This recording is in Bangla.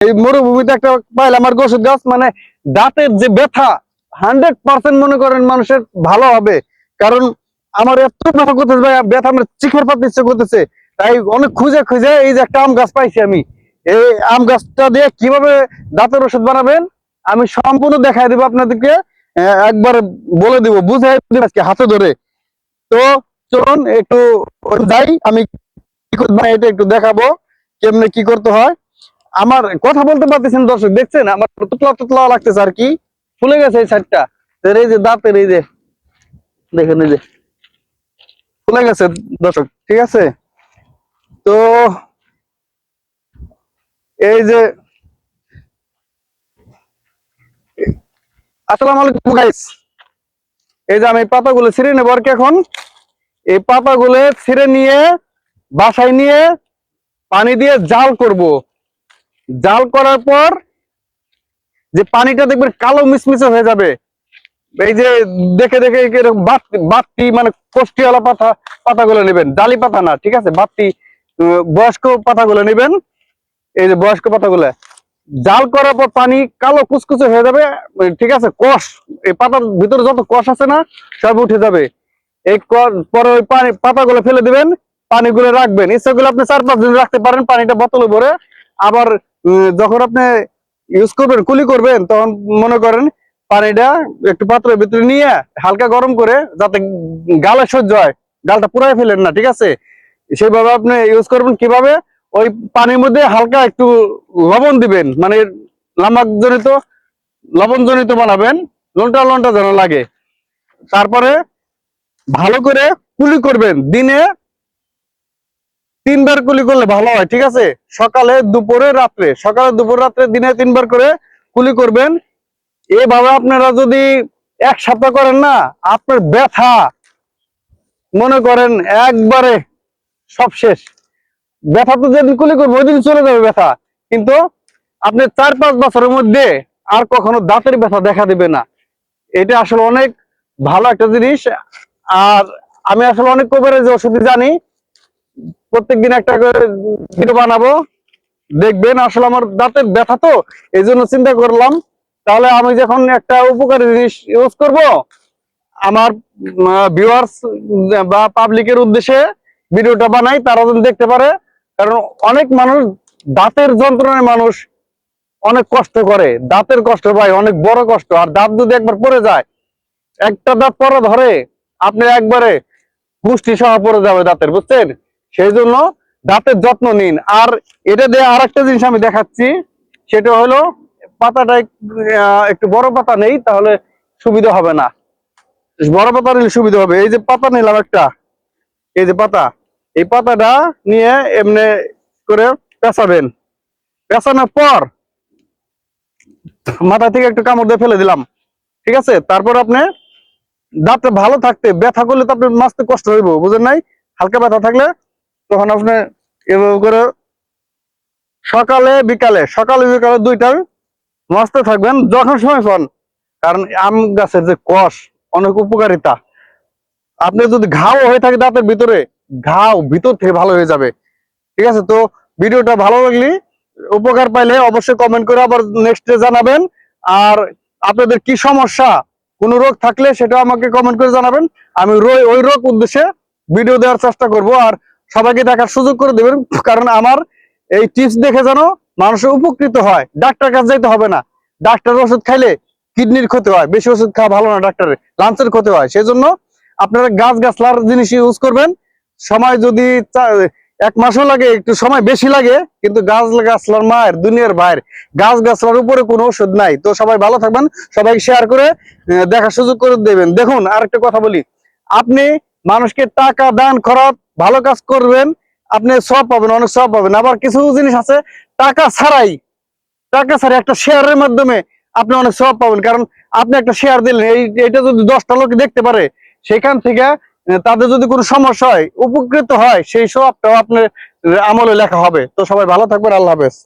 এই মরুভূমিতে একটা পাইলাম আর ওষুধ গাছ, মানে দাঁতের যে ব্যথা 100% মনে করেন মানুষের ভালো হবে। কারণ আমার এত ব্যথা করতেছে ভাই, ব্যথা আমার চিখের পাতে ইচ্ছে করতেছে। তাই অনেক খুঁজে খুঁজে এই যে একটা আম গাছ পাইছি আমি, এই আম গাছটা দিয়ে কিভাবে দাঁতের ওষুধ বানাবেন আমি সম্পূর্ণ দেখাই দেবো আপনাদেরকে। একবার বলে দিব, বুঝাই দিব আজকে হাতে ধরে। তো চলুন একটু যাই, আমি কি করতে হয় এটা একটু দেখাবো কেমনে কি করতে হয়। আমার কথা বলতে পারতেছেন দর্শক, দেখছেন আমার তুতলা তুতলা লাগতেছে আর কি, ফুলে গেছে এই সাইডটা। এই যে দাঁতের এই যে দেখেন, এই যে ফুলে গেছে দর্শক, ঠিক আছে। তো এই যে আসসালামু আলাইকুম গাইস, এই যে আমি পাতাগুলো ছিঁড়ে নেবো আর কি এখন। এই পাতাগুলো ছিঁড়ে নিয়ে বাসায় নিয়ে পানি দিয়ে জাল করব। জাল করার পর যে পানিটা দেখবেন কালো মিশমিশে হয়ে যাবে, এই যে দেখে দেখে বাত্তি মানে কষ্টিওয়ালা পাতাগুলো নেবেন, ডালি পাতা না, ঠিক আছে, বাত্তি বয়স্ক পাতাগুলো নেবেন। এই যে বয়স্ক পাতাগুলো জাল করার পর পানি কালো কুচকুচে হয়ে যাবে, ঠিক আছে। কষ, এই পাতার ভিতরে যত কষ আছে না সব উঠে যাবে। এই পরে ওই পানি পাতাগুলো ফেলে দিবেন, পানিগুলো রাখবেন। ইচ্ছাগুলো আপনি 4-5 দিন রাখতে পারেন, পানিটা বোতলে ভরে। আবার যখন আপনি ইউজ করবেন, কুলি করবেন, তখন মনে করেন পানিটা একটু পাত্রের ভিতরে নিয়ে হালকা গরম করে, যাতে গালে সহ্য হয়, গালটা পুরাই ফেলেন না, ঠিক আছে। সেইভাবে আপনি ইউজ করবেন। কিভাবে? ওই পানির মধ্যে হালকা একটু লবণ দিবেন, মানে লামাক জনিত লবণ জনিত বানাবেন, লন্টা লন্টা যেন লাগে। তারপরে ভালো করে কুলি করবেন, দিনে 3 বার কুলি করলে ভালো হয়, ঠিক আছে। সকালে দুপুরে রাত্রে, সকালে দুপুর রাত্রে দিনে 3 বার করে কুলি করবেন। এভাবে আপনারা যদি 1 সপ্তাহ করেন না, আপনার ব্যথা মনে করেন একবারে সব শেষ। ব্যথা তো যেদিন কুলি করবো ওই দিন চলে যাবে ব্যথা, কিন্তু আপনি 4-5 বছরের মধ্যে আর কখনো দাঁতের ব্যথা দেখা দিবে না। এটা আসলে অনেক ভালো একটা জিনিস। আর আমি আসলে অনেক কবিরাজ ওষুধ জানি, প্রত্যেকদিন একটা করে ভিডিও বানাবো, দেখবেন। আসলে আমার দাঁতের ব্যথা তো, এই জন্য চিন্তা করলাম তাহলে আমি যখন একটা উপকারী জিনিস ইউজ করব, আমার ভিউয়ার্স বা পাবলিকের উদ্দেশ্যে ভিডিওটা বানাই, তারা যেন দেখতে পারে। কারণ অনেক মানুষ দাঁতের যন্ত্রণায় মানুষ অনেক কষ্ট করে, দাঁতের কষ্ট ভাই অনেক বড় কষ্ট। আর দাঁত যদি একবার পড়ে যায়, একটা দাঁত পরে ধরে আপনি একবারে পুষ্টি সহ পড়ে যাবে দাঁতের, বুঝছেন। সেই জন্য দাঁতের যত্ন নিন। আর এটা দিয়ে আর একটা জিনিস আমি দেখাচ্ছি, সেটা হলো পাতাটা একটু বড় পাতা নেই, তাহলে সুবিধা হবে না। বড় পাতা নিলে সুবিধা হবে। এই যে পাতা নিলাম একটা, এই যে পাতা, এই পাতাটা নিয়ে এমনি করে পেঁচাবেন। পেঁচানোর পর মাথা থেকে একটু কামড় দিয়ে ফেলে দিলাম, ঠিক আছে। তারপর আপনি দাঁতটা ভালো থাকতে, ব্যথা করলে তো আপনার মাছতে কষ্ট হইব, বুঝেন নাই। হালকা ব্যথা থাকলে তখন আপনি এভাবে করে সকালে বিকালে 2 টাইম মাছতে থাকবেন যখন সময় পান। কারণ আম গাছের যে কষ অনেক উপকারিতা। আপনি যদি ঘাও হয়ে থাকে দাঁতের ভিতরে, ঘাও ভিতর থেকে ভালো হয়ে যাবে, ঠিক আছে। তো ভিডিওটা ভালো লাগলে, উপকার পাইলে অবশ্যই কমেন্ট করে আবার নেক্সটে জানাবেন। আর আপনাদের কি সমস্যা, কোনো রোগ থাকলে সেটা আমাকে কমেন্ট করে জানাবেন। আমি ওই রোগ উদ্দেশ্যে ভিডিও দেওয়ার চেষ্টা করব, আর সবাইকে দেখার সুযোগ করে দেবেন। কারণ আমার এই টিপস দেখে যেন মানুষের উপকৃত হয়, ডাক্তার কাছে যাইতে হবে না। ডাক্তারের ওষুধ খাইলে কিডনির ক্ষতি হয়, বেশি ওষুধ খাওয়া ভালো না, ডাক্তারের লাঞ্চের ক্ষতি হয়। সেই জন্য আপনারা গাছলার জিনিস ইউজ করবেন। সময় যদি 1 মাসও লাগে, একটু সময় বেশি লাগে, কিন্তু গাছলার মায়ের দুনিয়ার বাইরে, গাছলার উপরে কোনো ওষুধ নাই। তো সবাই ভালো থাকবেন, সবাই শেয়ার করে দেখার সুযোগ করে দেবেন। দেখুন আরেকটা কথা বলি, আপনি মানুষকে টাকা দান খরচ ভালো কাজ করবেন, আপনি সব পাবেন, অনেক সব পাবেন। আবার কিছু জিনিস আছে টাকা ছাড়াই, একটা শেয়ারের মাধ্যমে আপনি অনেক সব পাবেন। কারণ আপনি একটা শেয়ার দিলেন, এইটা যদি 10টা লোক দেখতে পারে, সেখান থেকে তাদের যদি কোনো সমস্যা হয়, উপকৃত হয়, সেই সবটাও আপনার আমলে লেখা হবে। তো সবাই ভালো থাকবেন, আল্লাহ হাফেজ।